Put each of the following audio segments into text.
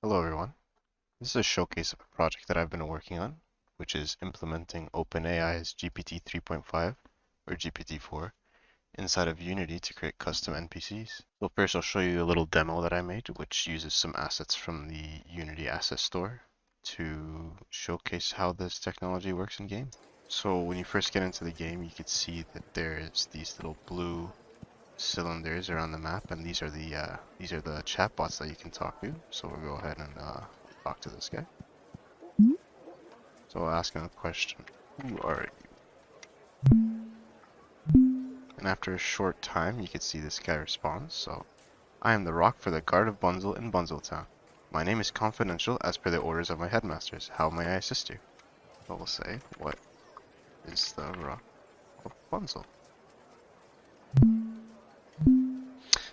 Hello everyone. This is a showcase of a project that I've been working on, which is implementing OpenAI's GPT 3.5 or GPT-4 inside of Unity to create custom NPCs. So first I'll show you a little demo that I made, which uses some assets from the Unity Asset Store to showcase how this technology works in game. So when you first get into the game, you can see that there's these little blue cylinders around the map, and these are the chatbots that you can talk to. So we'll go ahead and talk to this guy. So I'll ask him a question. Who are you? And after a short time, you can see this guy responds. So I am the rock for the guard of Bunzel in Bunzeltown. My name is confidential as per the orders of my headmasters. How may I assist you? So we'll say, what is the rock of Bunzel?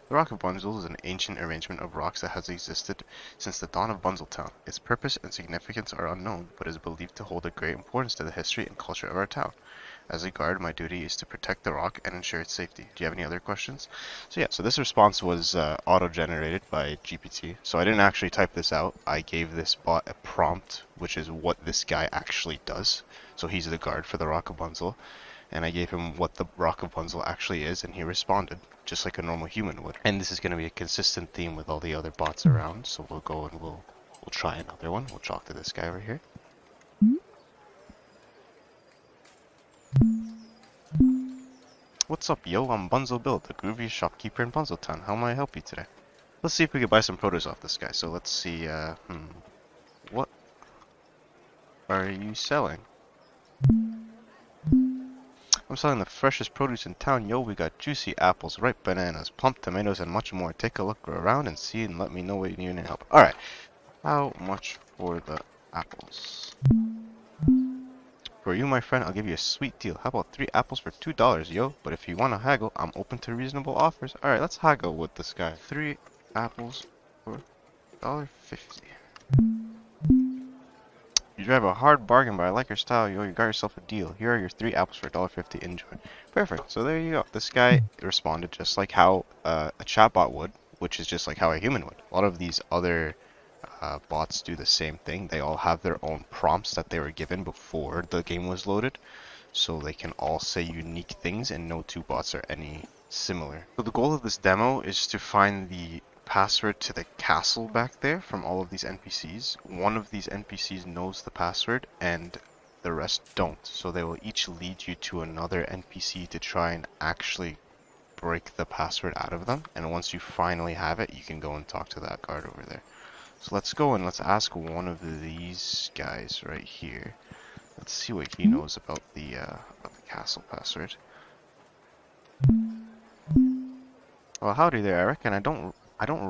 The Rock of Bunzel is an ancient arrangement of rocks that has existed since the dawn of Bunzeltown. Its purpose and significance are unknown, but is believed to hold a great importance to the history and culture of our town. As a guard, my duty is to protect the rock and ensure its safety. Do you have any other questions? So this response was auto-generated by GPT. So I didn't actually type this out. I gave this bot a prompt, which is what this guy actually does. So he's the guard for the Rock of Bunzel, and I gave him what the Rock of Bunzel actually is, and he responded just like a normal human would. And this is going to be a consistent theme with all the other bots around, so we'll go and we'll try another one. We'll talk to this guy over here. What's up, yo? I'm Bunzel Bill, the grooviest shopkeeper in Bunzeltown. How may I help you today? Let's see if we can buy some produce off this guy. So let's see, what are you selling? I'm selling the freshest produce in town, yo. We got juicy apples, ripe bananas, plump tomatoes, and much more. Take a look around and see and let me know what you need any help. Alright, how much for the apples? For you, my friend, I'll give you a sweet deal. How about 3 apples for $2, yo? But if you want to haggle, I'm open to reasonable offers. Alright, let's haggle with this guy. 3 apples for $1.50. You drive a hard bargain, but I like your style, yo. You got yourself a deal. Here are your 3 apples for $1.50. Enjoy. Perfect. So there you go. This guy responded just like how a chatbot would, which is just like how a human would. A lot of these other bots do the same thing. They all have their own prompts that they were given before the game was loaded, so they can all say unique things, and no two bots are any similar. So the goal of this demo is to find the password to the castle back there from all of these NPCs. One of these NPCs knows the password and the rest don't, so they will each lead you to another NPC to try and actually break the password out of them, and once you finally have it, you can go and talk to that guard over there. So let's go and let's ask one of these guys right here. Let's see what he knows about the castle password. Well, howdy there. I reckon I don't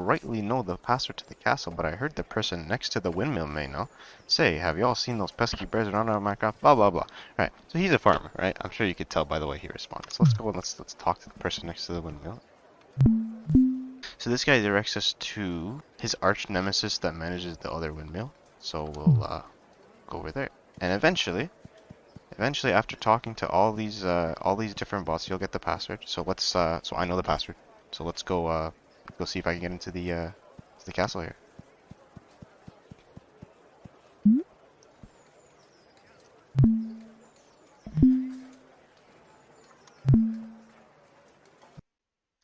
rightly know the password to the castle, but I heard the person next to the windmill may know. Say, have y'all seen those pesky bears around our Minecraft? Blah blah blah. Right. So he's a farmer, right? I'm sure you could tell by the way he responds. So let's go and let's talk to the person next to the windmill. So this guy directs us to his arch nemesis that manages the other windmill. So we'll go over there, and eventually, after talking to all these different bots, you'll get the password. So let's so I know the password. So let's go see if I can get into the castle here.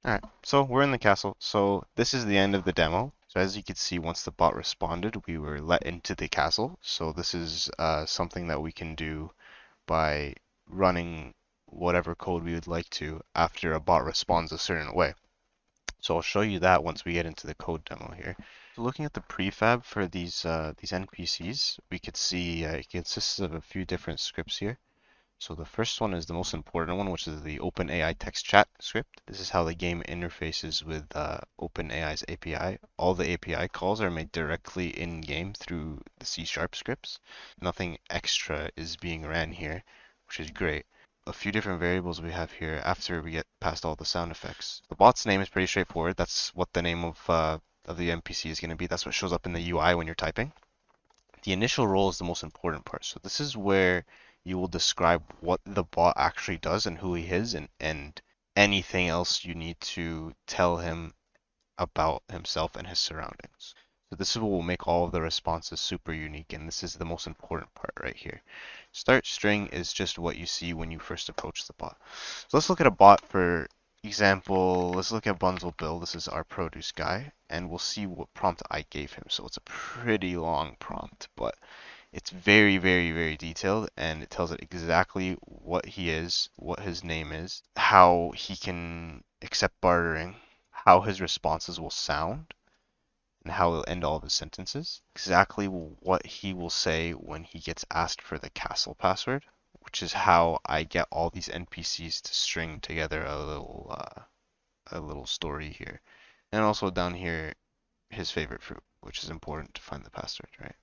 Alright, so we're in the castle. So this is the end of the demo. So as you can see, once the bot responded, we were let into the castle. So this is something that we can do by running whatever code we would like to after a bot responds a certain way. So I'll show you that once we get into the code demo here. So looking at the prefab for these NPCs, we could see it consists of a few different scripts here. So the first one is the most important one, which is the OpenAI text chat script. This is how the game interfaces with OpenAI's API. All the API calls are made directly in-game through the C# scripts. Nothing extra is being ran here, which is great. A few different variables we have here after we get past all the sound effects. The bot's name is pretty straightforward. That's what the name of the NPC is going to be. That's what shows up in the UI when you're typing. The initial role is the most important part. So this is where you will describe what the bot actually does and who he is, and anything else you need to tell him about himself and his surroundings. So this is what will make all of the responses super unique, and this is the most important part right here. Start string is just what you see when you first approach the bot. So let's look at a bot for example. Let's look at Bunzel Bill. This is our produce guy, and we'll see what prompt I gave him. So it's a pretty long prompt, but it's very, very, very detailed, and it tells it exactly what he is, what his name is, how he can accept bartering, how his responses will sound, and how he'll end all of his sentences, exactly what he will say when he gets asked for the castle password, which is how I get all these NPCs to string together a little story here. And also down here, his favorite fruit, which is important to find the password, right?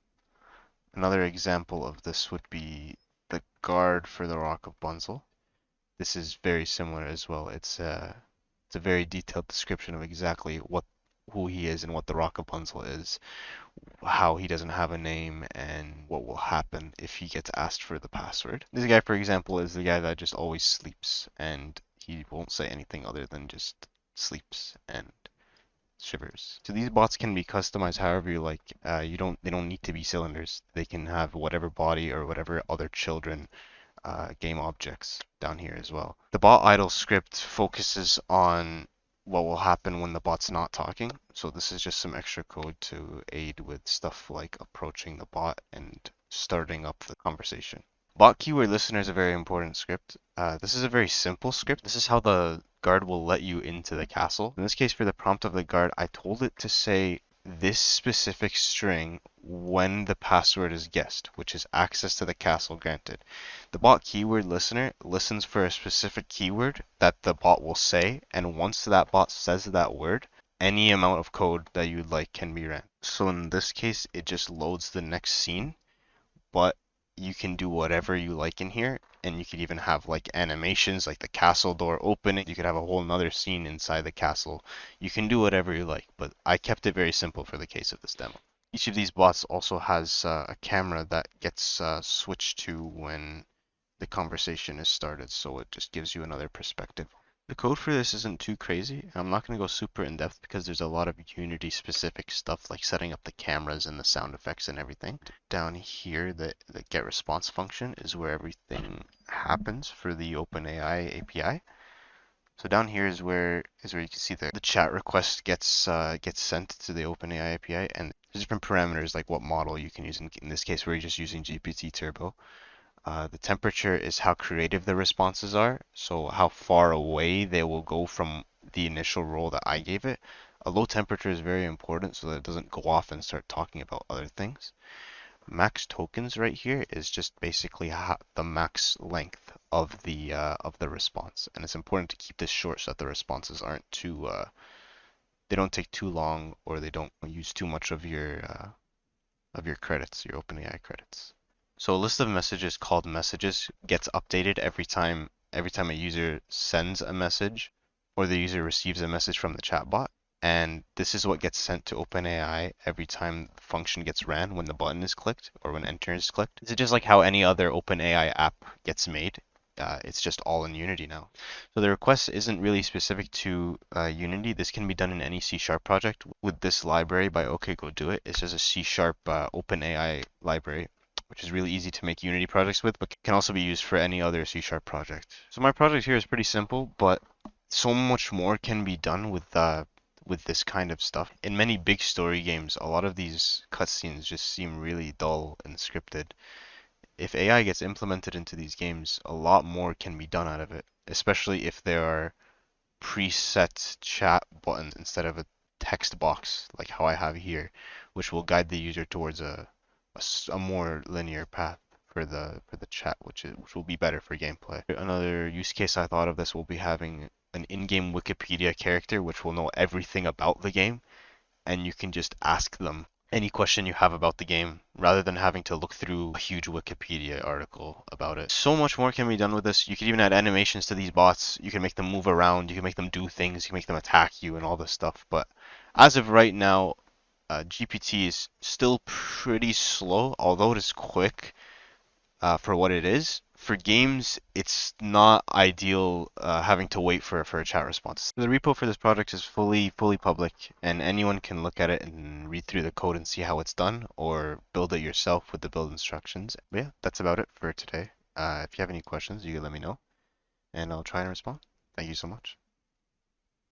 Another example of this would be the guard for the Rock of Bunzel. This is very similar as well. It's a very detailed description of exactly what who he is and what the Rock of Bunzel is, how he doesn't have a name, and what will happen if he gets asked for the password. This guy, for example, is the guy that just always sleeps, and he won't say anything other than just sleeps and shivers. So these bots can be customized however you like. They don't need to be cylinders. They can have whatever body or whatever other children game objects down here as well. The bot idle script focuses on what will happen when the bot's not talking. So this is just some extra code to aid with stuff like approaching the bot and starting up the conversation. Bot keyword listener is a very important script. This is a very simple script. This is how the guard will let you into the castle. In this case, for the prompt of the guard, I told it to say this specific string when the password is guessed, which is access to the castle granted. The bot keyword listener listens for a specific keyword that the bot will say, and once that bot says that word, any amount of code that you'd like can be ran. So in this case, it just loads the next scene, but you can do whatever you like in here, and you could even have like animations like the castle door opening. You could have a whole nother scene inside the castle. You can do whatever you like, but I kept it very simple for the case of this demo. Each of these bots also has a camera that gets switched to when the conversation is started, so it just gives you another perspective. The code for this isn't too crazy. I'm not going to go super in depth because there's a lot of Unity specific stuff like setting up the cameras and the sound effects and everything. Down here, the get response function is where everything happens for the OpenAI API. So down here is where you can see the chat request gets sent to the OpenAI API, and there's different parameters like what model you can use. In this case, we're just using GPT Turbo. The temperature is how creative the responses are, so how far away they will go from the initial role that I gave it. A low temperature is very important so that it doesn't go off and start talking about other things. Max tokens right here is just basically the max length of the response, and it's important to keep this short so that the responses aren't too they don't take too long or they don't use too much of your credits, your OpenAI credits. So a list of messages called messages gets updated every time a user sends a message or the user receives a message from the chatbot. And this is what gets sent to OpenAI every time the function gets ran when the button is clicked or when enter is clicked. This is just like how any other OpenAI app gets made. It's just all in Unity now. So the request isn't really specific to Unity. This can be done in any C# project with this library by OK Go Do It. It's just a C# OpenAI library, which is really easy to make Unity projects with, but can also be used for any other C# project. So my project here is pretty simple, but so much more can be done with this kind of stuff. In many big story games, a lot of these cutscenes just seem really dull and scripted. If AI gets implemented into these games, a lot more can be done out of it, especially if there are preset chat buttons instead of a text box like how I have here, which will guide the user towards a more linear path for the chat, which will be better for gameplay. Another use case I thought of this will be having an in-game Wikipedia character which will know everything about the game, and you can just ask them any question you have about the game rather than having to look through a huge Wikipedia article about it. So much more can be done with this. You can even add animations to these bots. You can make them move around. You can make them do things. You can make them attack you and all this stuff. But as of right now, GPT is still pretty slow, although it is quick for what it is. For games, it's not ideal having to wait for a chat response. The repo for this project is fully public, and anyone can look at it and read through the code and see how it's done, or build it yourself with the build instructions. But yeah, that's about it for today. If you have any questions, you can let me know, and I'll try and respond. Thank you so much.